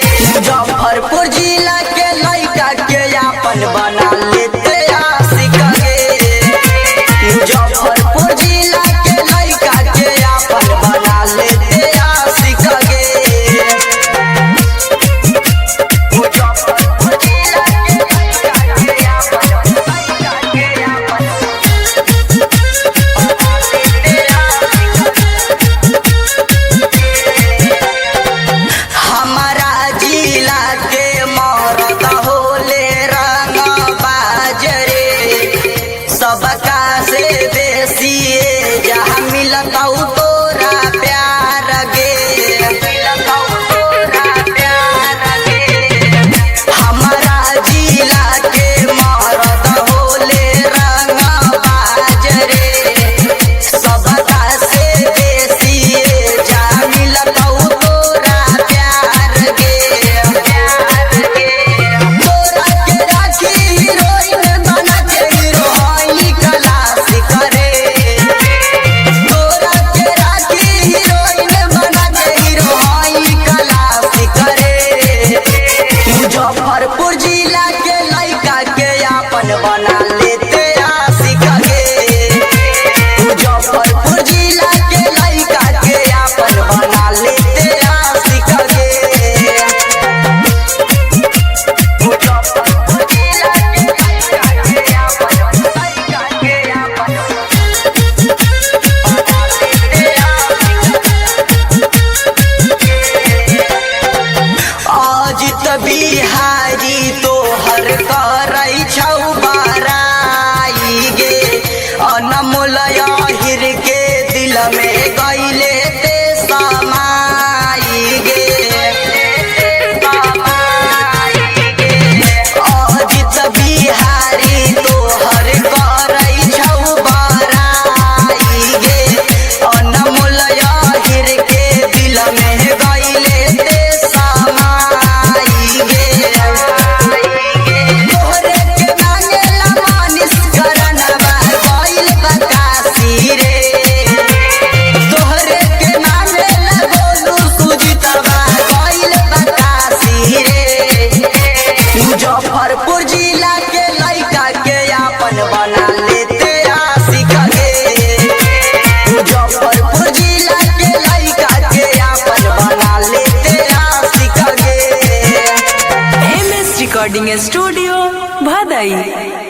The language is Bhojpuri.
मुजफ्फरपुर जिला के लइका के आपन बना लेते आशिक गे। मुजफ्फरपुर जिला के लइका के आपन बना लेते आशिक गे। मुजफ्फरपुर जिला के लइका के आपन बना लेते अजित बिहारी तोहर करई छौ बराई गे। अनमोल अहिर के दिल में गईले ते समाई गे। अजित बिहारी तोहर करई छौ बराई गे। अनमोल अहिर के दिल में गईले ते मुजफ्फरपुर जिला के लइका के आपन बना लेते आशिक गे। मुजफ्फरपुर जिला के लइका के आपन बना लेते आशिक गे। MS रिकॉर्डिंग स्टूडियो भदई।